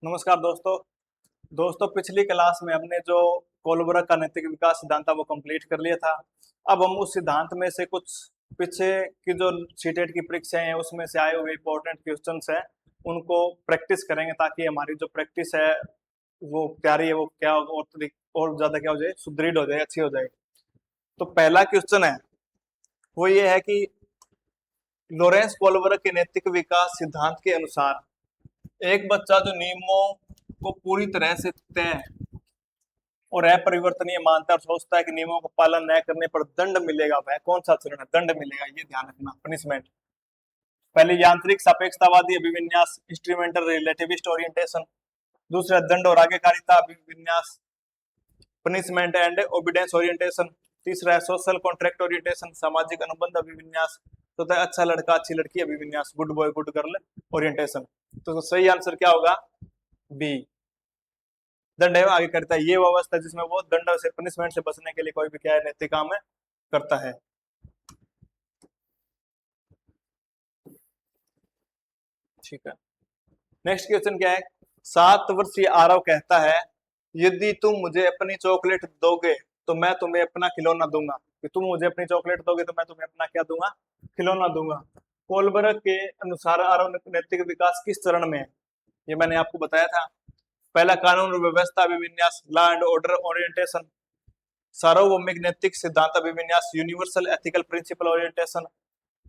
नमस्कार दोस्तों पिछली क्लास में हमने जो कोलबर्ग का नैतिक विकास सिद्धांत था वो कंप्लीट कर लिया था। अब हम उस सिद्धांत में से कुछ पीछे की जो सीटेट की परीक्षाएं हैं उसमें से आए हुए इंपॉर्टेंट क्वेश्चंस हैं उनको प्रैक्टिस करेंगे ताकि हमारी जो प्रैक्टिस है वो तैयारी है वो क्या और ज्यादा क्या हो जाए, सुदृढ़ हो जाए, अच्छी हो जाए। तो पहला क्वेश्चन है वो ये है कि लॉरेंस कोलबर्ग के नैतिक विकास सिद्धांत के अनुसार एक बच्चा जो नियमों को पूरी तरह से तय और अपरिवर्तनीय मानता है और सोचता है कि नियमों का पालन न करने पर दंड मिलेगा, वह कौन सा चरण है? दंड मिलेगा, ये ध्यान रखना, पनिशमेंट। पहले यांत्रिक सापेक्षतावादी अभिविन्यास, इंस्ट्रूमेंटल रिलेटिविस्ट ओरिएंटेशन। दूसरा दंड और आज्ञाकारिता अभिविन्यास, पनिशमेंट एंड ओबीडियंस ओरिएंटेशन। तीसरा है सोशल कॉन्ट्रैक्ट ओरिएंटेशन, सामाजिक अनुबंध अभिविन्यास। चौथा है अच्छा लड़का अच्छी लड़की अभिविन्यास, good boy good girl orientation. तो सही आंसर क्या होगा? बी, दंड एवं आगे करता है। ये वो अवस्था है जिसमें वो दंड से, पनिशमेंट से बचने के लिए कोई भी क्या है, नैतिक काम करता है। ठीक है, नेक्स्ट क्वेश्चन क्या है? 7 वर्षीय आरव कहता है यदि तुम मुझे अपनी चॉकलेट दोगे तो मैं तुम्हें अपना खिलौना दूंगा। कि तुम मुझे अपनी चॉकलेट दोगे तो मैं तुम्हें अपना क्या दूंगा? खिलौना दूंगा। कोलबर्ग के अनुसार आरव नैतिक विकास किस चरण में है? ये मैंने आपको बताया था। पहला कानून और व्यवस्था अभिविन्यास, लॉ एंड ऑर्डर ओरिएंटेशन। सार्वभौमिक नैतिक सिद्धांत अभिविन्यास, यूनिवर्सल एथिकल प्रिंसिपल ओरिएंटेशन।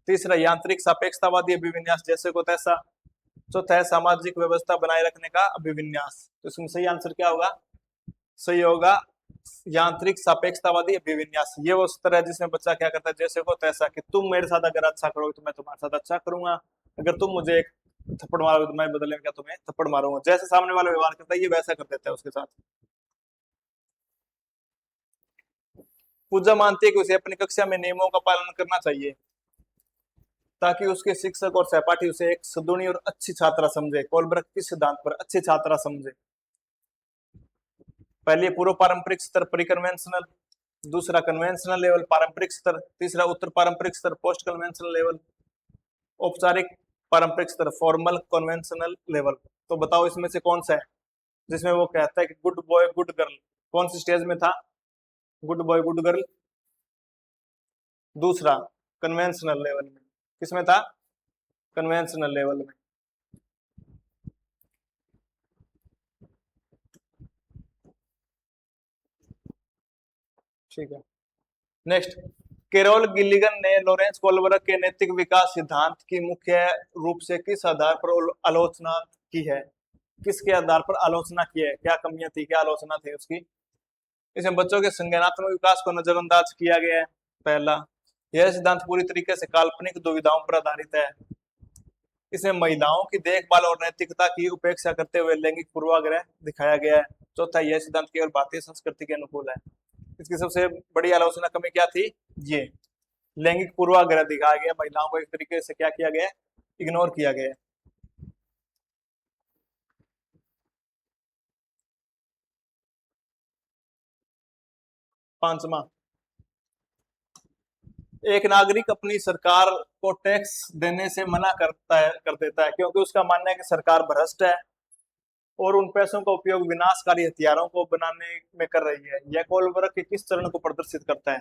तीसरा यांत्रिक सापेक्षतावादी अभिविन्यास, जैसे को तैसा। चौथा है सामाजिक व्यवस्था बनाए रखने का अभिविन्यास। तो इसमें सही आंसर क्या होगा? सही होगा यांत्रिक सापेक्षतावादी अभिविन्यास। ये वो स्तर है जिसमें बच्चा क्या करता है, जैसे को तैसा, कि तुम मेरे साथ अगर अच्छा करोगे तो मैं तुम्हारे साथ अच्छा करूंगा, अगर तुम मुझे एक थप्पड़ मारोगे तो मैं बदले में क्या तुम्हें थप्पड़ मारूंगा। जैसे सामने वाला व्यवहार करता है ये वैसा कर देता है उसके साथ। पूजा मानती है कि उसे अपनी कक्षा में नियमों का पालन करना चाहिए ताकि उसके शिक्षक और सहपाठी उसे एक सदुनी और अच्छी छात्रा समझे। कोलबर्ग किस सिद्धांत पर अच्छी छात्रा समझे? पहले पूर्व पारंपरिक स्तर प्री कन्वेंशनल, दूसरा कन्वेंशनल लेवल पारंपरिक स्तर, तीसरा उत्तर पारंपरिक स्तर पोस्ट कन्वेंशनल लेवल, औपचारिक पारंपरिक स्तर फॉर्मल कन्वेंशनल लेवल। तो बताओ इसमें से कौन सा है जिसमें वो कहता है कि गुड बॉय गुड गर्ल? कौन सी स्टेज में था गुड बॉय गुड गर्ल? दूसरा कन्वेंशनल लेवल में। किसमें था? कन्वेंशनल लेवल में। ठीक है, नेक्स्ट। कैरोल गिल्लिगन ने लॉरेंस कोलबर्ग के नैतिक विकास सिद्धांत की मुख्य रूप से किस आधार पर आलोचना की है? किसके आधार पर आलोचना की है? क्या कमियां थी, क्या आलोचना थी उसकी? इसमें बच्चों के संज्ञानात्मक विकास को नजरअंदाज किया गया है। पहला, यह सिद्धांत पूरी तरीके से काल्पनिक दुविधाओं पर आधारित है। इसमें महिलाओं की देखभाल और नैतिकता की उपेक्षा करते हुए लैंगिक पूर्वाग्रह दिखाया गया है। चौथा, यह सिद्धांत केवल भारतीय संस्कृति के अनुकूल है। इसकी सबसे बड़ी आलोचना कमी क्या थी? ये लैंगिक पूर्वाग्रह दिखाया गया, महिलाओं को एक तरीके से क्या किया गया, इग्नोर किया गया। पांचवा, एक नागरिक अपनी सरकार को टैक्स देने से मना कर देता है क्योंकि उसका मानना है कि सरकार भ्रष्ट है और उन पैसों का उपयोग विनाशकारी हथियारों को बनाने में कर रही है। यह कोलबर्ग के किस चरण को प्रदर्शित करता है?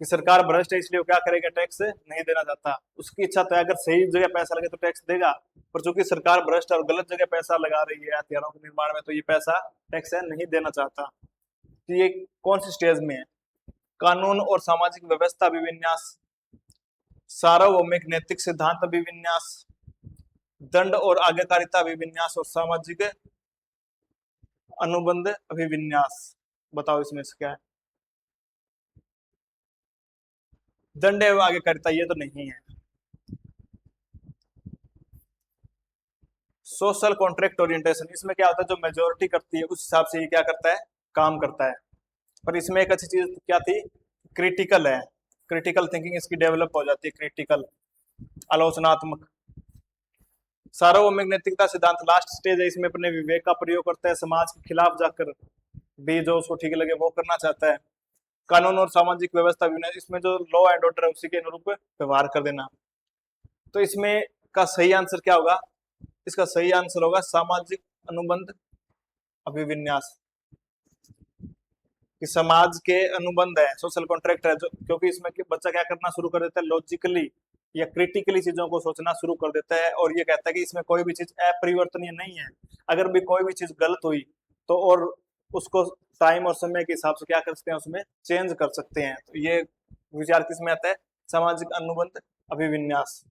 कि सरकार भ्रष्ट है इसलिए वो क्या करेगा, टैक्स नहीं देना चाहता। उसकी इच्छा तो है अगर सही जगह पैसा लगे तो टैक्स देगा, पर चूंकि सरकार भ्रष्ट और गलत जगह पैसा लगा रही है हथियारों के निर्माण में तो ये पैसा टैक्स है नहीं देना चाहता। तो ये कौन सी स्टेज में है? कानून और सामाजिक व्यवस्था अभिविन्यास, सार्वभौमिक नैतिक सिद्धांत अभिविन्यास, दंड और आज्ञाकारिता अभिविन्यास और सामाजिक अनुबंध अभिविन्यास। बताओ इसमें से क्या है? दंड एवं आज्ञाकारिता ये तो नहीं है। सोशल कॉन्ट्रैक्ट ओरिएंटेशन, इसमें क्या होता है जो मेजोरिटी करती है उस हिसाब से ये क्या करता है, काम करता है। पर इसमें एक अच्छी चीज क्या थी, क्रिटिकल है, क्रिटिकल थिंकिंग इसकी डेवलप हो जाती है, क्रिटिकल आलोचनात्मक। सार्वभौमिक नैतिकता सिद्धांत लास्ट स्टेज है, इसमें अपने विवेक का प्रयोग करता है, समाज के खिलाफ जाकर भी जो उसको ठीक लगे वो करना चाहता है। कानून और सामाजिक व्यवस्था भी, इसमें जो लॉ एंड ऑर्डर है उसी के अनुरूप व्यवहार कर देना। तो इसमें का सही आंसर क्या होगा? इसका सही आंसर होगा सामाजिक अनुबंध अभिविन्यास, कि समाज के अनुबंध है, सोशल कॉन्ट्रैक्ट है, जो क्योंकि इसमें बच्चा क्या करना शुरू कर देता है, लॉजिकली या क्रिटिकली चीजों को सोचना शुरू कर देता है, और ये कहता है कि इसमें कोई भी चीज अपरिवर्तनीय नहीं है, अगर भी कोई भी चीज गलत हुई तो और उसको टाइम और समय के हिसाब से क्या कर सकते हैं, उसमें चेंज कर सकते हैं। तो ये विचार किसमें आता है, सामाजिक अनुबंध अभिविन्यास।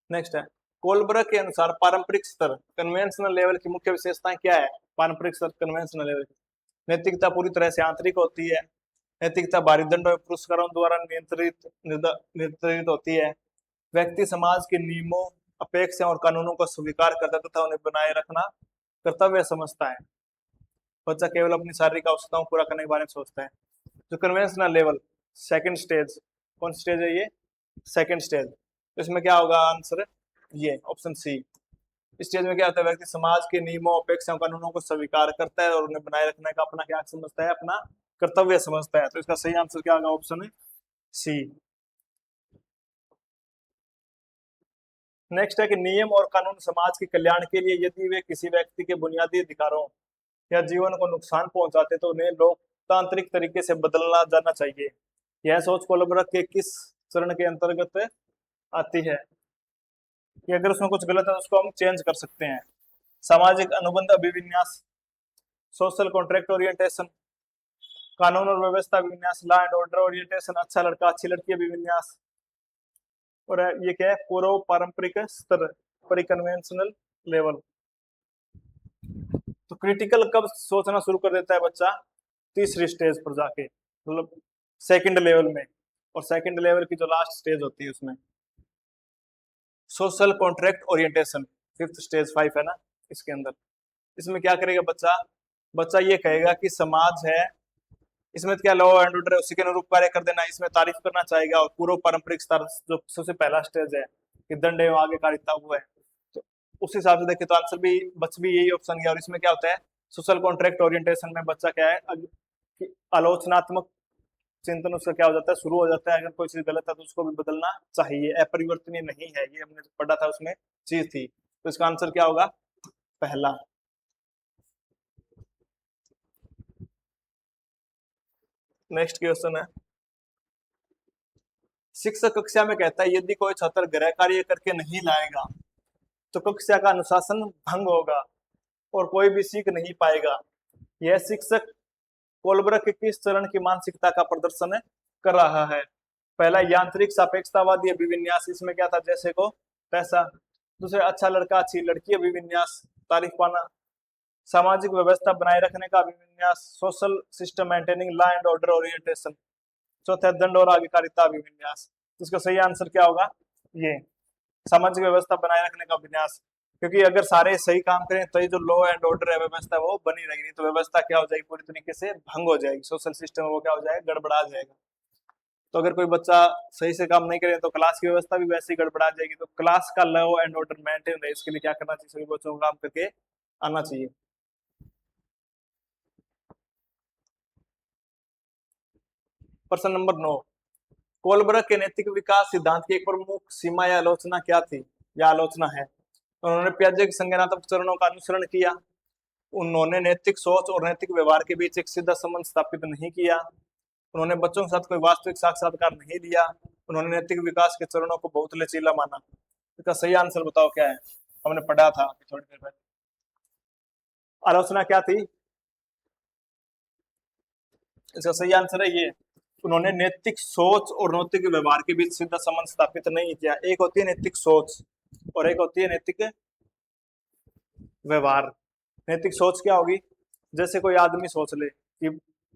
नेक्स्ट है, कोलब्रक के अनुसार पारंपरिक स्तर कन्वेंशनल लेवल की मुख्य विशेषताएं क्या है। पारंपरिक स्तर कन्वेंशनल लेवल की नैतिकता पूरी तरह से आंतरिक होती है, नैतिकता बाहरी दंडों और पुरस्कारों द्वारा निर्धारित होती है, व्यक्ति समाज के नियमों, अपेक्षाओं और कानूनों को स्वीकार करता है तथा उन्हें बनाए रखना कर्तव्य समझता है, बच्चा केवल अपनी शारीरिक आवश्यकताओं को पूरा करने के बारे में सोचता है। जो कन्वेंशनल लेवल सेकंड स्टेज, कौन स्टेज है ये, सेकंड स्टेज, तो इसमें क्या होगा आंसर, ये ऑप्शन सी। इस स्टेज में क्या होता है, व्यक्ति समाज के नियमों, अपेक्षाओं, कानूनों को स्वीकार करता है और उन्हें बनाए रखने का अपना क्या समझता है, अपना कर्तव्य समझता है। तो इसका सही आंसर क्या होगा, ऑप्शन है सी। नेक्स्ट है कि नियम और कानून समाज के कल्याण के लिए यदि वे किसी व्यक्ति के बुनियादी अधिकारों या जीवन को नुकसान पहुंचाते तो उन्हें लोकतांत्रिक तरीके से बदलना जाना चाहिए। यह सोच कोलब्रक के किस चरण के अंतर्गत आती है, कि अगर उसमें कुछ गलत है तो उसको हम चेंज कर सकते हैं। सामाजिक अनुबंध अभिविन्यास, सोशल कॉन्ट्रैक्ट ओरिएंटेशन, कानून और व्यवस्था अभिविन्यास, लॉ एंड ऑर्डर ओरिएंटेशन, अच्छा लड़का अच्छी लड़की अभिविन्यास, और ये क्या है, पूर्व पारंपरिक स्तर परिकन्वेंशनल लेवल। तो क्रिटिकल कब सोचना शुरू कर देता है बच्चा, तीसरी स्टेज पर जाके, मतलब सेकंड लेवल में, और सेकंड लेवल की जो लास्ट स्टेज होती है उसमें social contract orientation, fifth stage 5 है ना इसके अंदर। इसमें क्या करेगा बच्चा, बच्चा ये कहेगा कि समाज है, इसमें क्या लॉ एंड ऑर्डर है उसी के अनुरूप कार्य कर देना, इसमें तारीफ करना चाहेगा, और पूर्व पारंपरिक स्तर जो सबसे पहला स्टेज है कि दंड एवं आगे कारिता हुआ है, तो उस हिसाब से देखे तो आंसर भी बच भी यही ऑप्शन गया। और इसमें क्या होता है, सोशल कॉन्ट्रैक्ट ओरिएंटेशन में बच्चा क्या है, आलोचनात्मक चिंतन उसका क्या हो जाता है, शुरू हो जाता है, अगर कोई चीज गलत है तो उसको भी बदलना चाहिए, अपरिवर्तनीय नहीं है, ये हमने पढ़ा था उसमें चीज थी। तो इसका आंसर क्या होगा, पहला। नेक्स्ट क्वेश्चन है, शिक्षक कक्षा में कहता है यदि कोई छात्र गृह कार्य करके नहीं लाएगा तो कक्षा का अनुशासन भंग होगा और कोई भी सीख नहीं पाएगा। यह शिक्षक कोलब्रक के किस चरण की मानसिकता का प्रदर्शन कर रहा है। पहला यांत्रिक सापेक्षतावादी अभिविन्यास, इसमें क्या था, जैसे को पैसा। दूसरे अच्छा लड़का अच्छी लड़की अभिविन्यास, तारीफ पाना। सामाजिक व्यवस्था बनाए रखने का अभिविन्यास, social system maintaining law and order orientation. चौथा दंड और आज्ञाकारिता अभिविन्यास। इसका सही आंसर क्या होगा, ये सामाजिक व्यवस्था बनाए रखने का अभिन्यास, क्योंकि अगर सारे सही काम करें तो ये जो लॉ एंड ऑर्डर है व्यवस्था वो बनी रहेगी, तो व्यवस्था क्या हो जाएगी, पूरी तरीके से भंग हो जाएगी, सोशल सिस्टम वो क्या हो जाएगा, गड़बड़ा जाएगा। तो अगर कोई बच्चा सही से काम नहीं करे तो क्लास की व्यवस्था भी वैसे ही गड़बड़ा जाएगी। तो क्लास का लॉ एंड ऑर्डर मेंटेन रहे, इसके लिए क्या करना चाहिए, सभी बच्चों को काम करके आना चाहिए। प्रश्न नंबर 9, कोलब्रक के नैतिक विकास सिद्धांत की एक प्रमुख सीमा या आलोचना क्या थी, या आलोचना है। उन्होंने पियाजे के संज्ञानात्मक चरणों का अनुसरण किया, उन्होंने नैतिक सोच और नैतिक व्यवहार के बीच एक सीधा संबंध स्थापित नहीं किया, उन्होंने बच्चों के साथ कोई वास्तविक साक्षात्कार नहीं लिया, उन्होंने नैतिक विकास के चरणों को बहुत लचीला माना। इसका सही आंसर बताओ क्या है, हमने पढ़ा था थोड़ी देर पहले। आलोचना क्या थी, इसका सही आंसर है ये, उन्होंने नैतिक सोच और नैतिक व्यवहार के बीच सीधा संबंध स्थापित नहीं किया। एक होती है नैतिक सोच और एक होती है नैतिक व्यवहार। नैतिक सोच क्या होगी, जैसे कोई आदमी सोच ले कि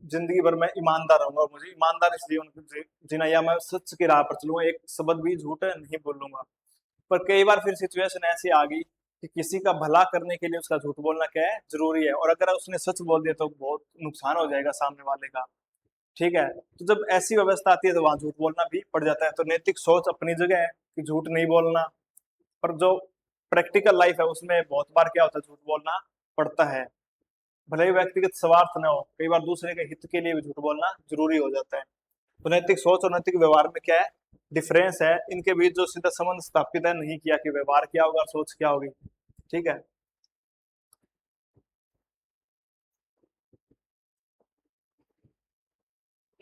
जिंदगी भर मैं ईमानदार रहूंगा, मुझे ईमानदार इस जीवन जीना, या मैं सच की राह पर चलूंगा, एक शब्द भी झूठ नहीं बोलूंगा। पर कई बार फिर सिचुएशन ऐसी आ गई कि किसी का भला करने के लिए उसका झूठ बोलना क्या है, जरूरी है, और अगर उसने सच बोल दिया तो बहुत नुकसान हो जाएगा सामने वाले का। ठीक है, तो जब ऐसी व्यवस्था आती है तो वहां झूठ बोलना भी पड़ जाता है। तो नैतिक सोच अपनी जगह है कि झूठ नहीं बोलना, पर जो प्रैक्टिकल लाइफ है उसमें बहुत बार क्या होता है, झूठ बोलना पड़ता है, भले ही व्यक्तिगत स्वार्थ न हो, कई बार दूसरे के हित के लिए भी झूठ बोलना जरूरी हो जाता है। तो नैतिक सोच और नैतिक व्यवहार में क्या है, डिफरेंस है। इनके बीच जो सीधा संबंध स्थापित है नहीं किया कि व्यवहार क्या होगा और सोच क्या होगी। ठीक है।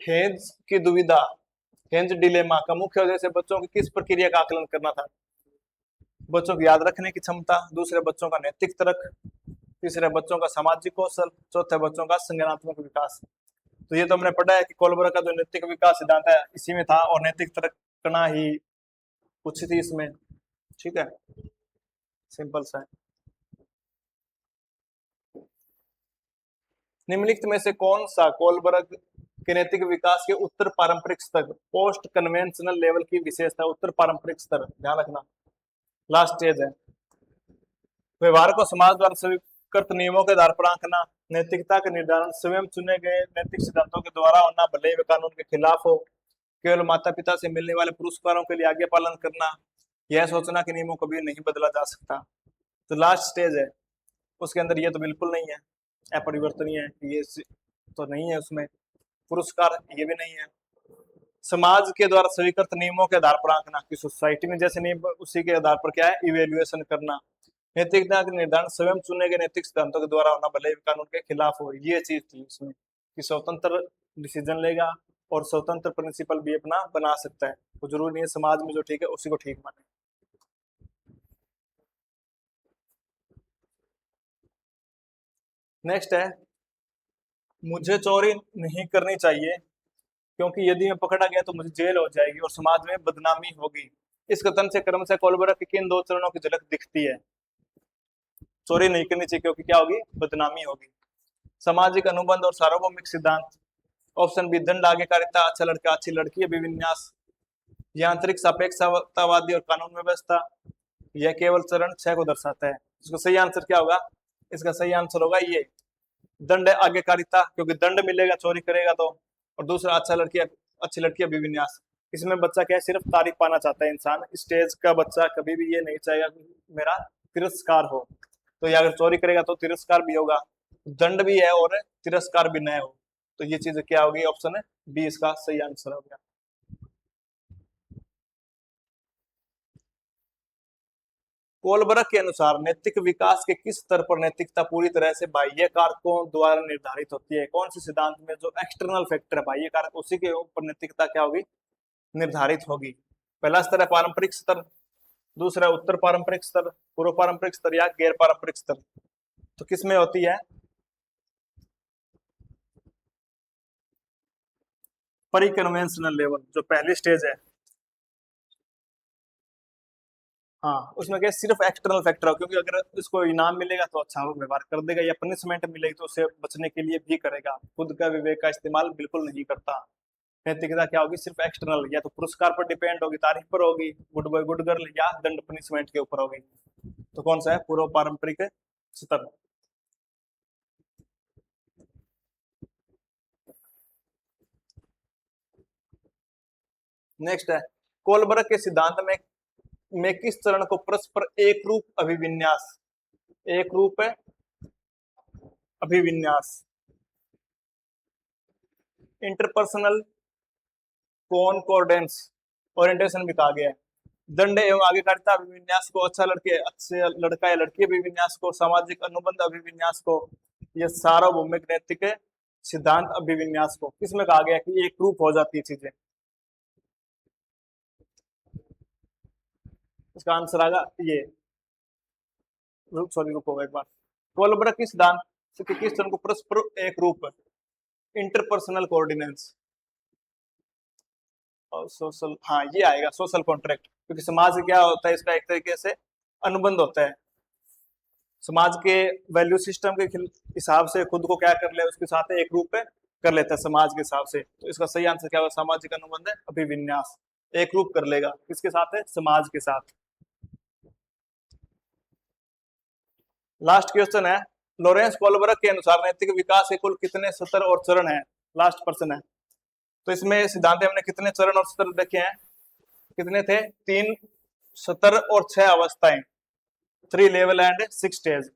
हेन्स की दुविधा, हेन्स डिलेमा का मुख्य उद्देश्य बच्चों की किस प्रक्रिया का आकलन करना था? बच्चों की याद रखने की क्षमता, दूसरे बच्चों का नैतिक तर्क, तीसरे बच्चों का सामाजिक कौशल, चौथे बच्चों का संज्ञानात्मक विकास। तो ये तो हमने पढ़ा है कि कोलबर का जो नैतिक विकास सिद्धांत है इसी में था, और नैतिक तर्क करना ही पूछी थी इसमें। ठीक है, सिंपल सा है। निम्नलिखित में से कौन सा कोलबर्ग के नैतिक विकास के उत्तर पारंपरिक स्तर, पोस्ट कन्वेंशनल लेवल की विशेषता? उत्तर पारंपरिक स्तर, ध्यान रखना, लास्ट स्टेज है। व्यवहार को समाज द्वारा स्वीकृत नियमों के आधार पर आंकना, नैतिकता का निर्धारण स्वयं चुने गए नैतिक सिद्धांतों के द्वारा होना, भले ही वे कानून के खिलाफ हो, केवल माता पिता से मिलने वाले पुरस्कारों के लिए आज्ञा पालन करना, यह सोचना कि नियमों को भी नहीं बदला जा सकता। तो लास्ट स्टेज है, उसके अंदर ये तो बिल्कुल नहीं है, अपरिवर्तनीय है, ये तो नहीं है उसमें। पुरस्कार ये भी नहीं है। समाज के द्वारा स्वीकृत नियमों के आधार पर आंकना, कि सोसाइटी में जैसे नियम उसी के आधार पर क्या है, इवेल्युएशन करना। नैतिकता के निर्धारण स्वयं चुने गए नैतिक सिद्धांतों के द्वारा होना, भले ही कानून के खिलाफ हो, ये चीज थी इसमें कि स्वतंत्र डिसीजन लेगा और स्वतंत्र प्रिंसिपल भी अपना बना सकता है। तो जरूरी नहीं है समाज में जो ठीक है उसी को ठीक माने। नेक्स्ट है, मुझे चोरी नहीं करनी चाहिए क्योंकि यदि मैं पकड़ा गया तो मुझे जेल हो जाएगी और समाज में बदनामी होगी। इस कथन से क्रमशः कोलबर के किन दो चरणों की झलक दिखती है? चोरी नहीं करनी चाहिए क्योंकि क्या होगी, बदनामी होगी। सामाजिक अनुबंध और सार्वभौमिक सिद्धांत। ऑप्शन बी दंड आज्ञाकारिता, अच्छा लड़का अच्छी लड़की, अभिविन्यास, यांत्रिक सापेक्षतावादी और कानून व्यवस्था। यह केवल चरण 6 को दर्शाता है। इसका सही आंसर क्या होगा? इसका सही आंसर होगा ये दंड आज्ञाकारिता, क्योंकि दंड मिलेगा चोरी करेगा तो। और दूसरा अच्छा लड़की अच्छी लड़की अभिविन्यास। इसमें बच्चा क्या है, सिर्फ तारीफ पाना चाहता है इंसान। स्टेज का बच्चा कभी भी ये नहीं चाहेगा कि मेरा तिरस्कार हो। तो ये अगर चोरी करेगा तो तिरस्कार भी होगा, दंड भी है और तिरस्कार भी न हो। तो ये चीज क्या होगी, ऑप्शन है बी इसका सही आंसर हो गया। कोलबर्ग के अनुसार नैतिक विकास के किस स्तर पर नैतिकता पूरी तरह से बाह्य कारकों द्वारा निर्धारित होती है? कौन से सिद्धांत में जो एक्सटर्नल फैक्टर है, बाह्य कारक, उसी के ऊपर नैतिकता क्या होगी, निर्धारित होगी? पहला स्तर है पारंपरिक स्तर, दूसरा उत्तर पारंपरिक स्तर, पूर्व पारंपरिक स्तर या गैर पारंपरिक स्तर। तो किसमें होती है? परिकन्वेंशनल लेवल, जो पहली स्टेज है। हाँ, उसमें क्या सिर्फ एक्सटर्नल फैक्टर हो, क्योंकि अगर इसको इनाम मिलेगा तो अच्छा वो व्यवहार कर देगा, या पनिशमेंट मिलेगी तो उसे बचने के लिए भी करेगा, खुद का विवेक का इस्तेमाल बिल्कुल नहीं करता। नैतिकता क्या होगी, सिर्फ एक्सटर्नल, या तो पुरस्कार पर डिपेंड होगी, तारीफ पर होगी, गुड बॉय गुड गर्ल, या दंड पनिशमेंट के ऊपर होगी। तो कौन सा है, पूर्व पारंपरिक स्तर। नेक्स्ट है, कोलबर्ग के सिद्धांत में किस चरण को परस्पर एक रूप अभिविन्यास, एक रूप है अभिविन्यास, इंटरपर्सनल कॉनकॉर्डेंस ओरिएंटेशन भी कहा गया है। दंड एवं आज्ञाकारिता अभिविन्यास को, अच्छा लड़के अच्छे लड़का या लड़की अभिविन्यास को, सामाजिक अनुबंध अभिविन्यास को, यह सार्वभौमिक नैतिक सिद्धांत अभिविन्यास को। किसमें कहा गया कि एक रूप हो जाती है चीजें? इसका आंसर आएगा ये, सॉरी रुको एक बार। कोलबर्ग के सिद्धांत के किस चरण को परस्पर एक रूप, इंटरपर्सनल कोऑर्डिनेंस और सोशल, हाँ ये आएगा सोशल कॉन्ट्रैक्ट, क्योंकि समाज क्या होता है, इसका एक तरीके से अनुबंध होता है। समाज के वैल्यू सिस्टम के हिसाब से खुद को क्या कर ले, उसके साथ एक रूप में कर लेता है समाज के हिसाब से। तो इसका सही आंसर क्या होगा, सामाजिक अनुबंध है अभिविन्यास, एक रूप कर लेगा, किसके साथ है, समाज के साथ। लास्ट क्वेश्चन है, लॉरेंस कोलबर्ग के अनुसार नैतिक विकास के कुल कितने स्तर और चरण है? लास्ट पर्सन है। तो इसमें सिद्धांत हमने कितने चरण और स्तर देखे हैं, कितने थे, 3 स्तर और 6 अवस्थाएं, 3 लेवल एंड 6 स्टेज।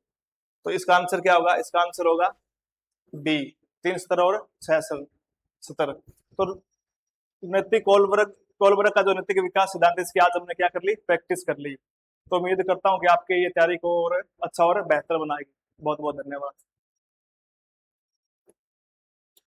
तो इसका आंसर क्या होगा, इसका आंसर होगा बी, 3 स्तर और 6 स्तर। तो नैतिक कोलबर्ग का जो नैतिक विकास सिद्धांत है, इसकी आज हमने क्या कर ली, प्रैक्टिस कर ली। तो उम्मीद करता हूँ कि आपके ये तैयारी को और अच्छा और बेहतर बनाएगी। बहुत बहुत धन्यवाद।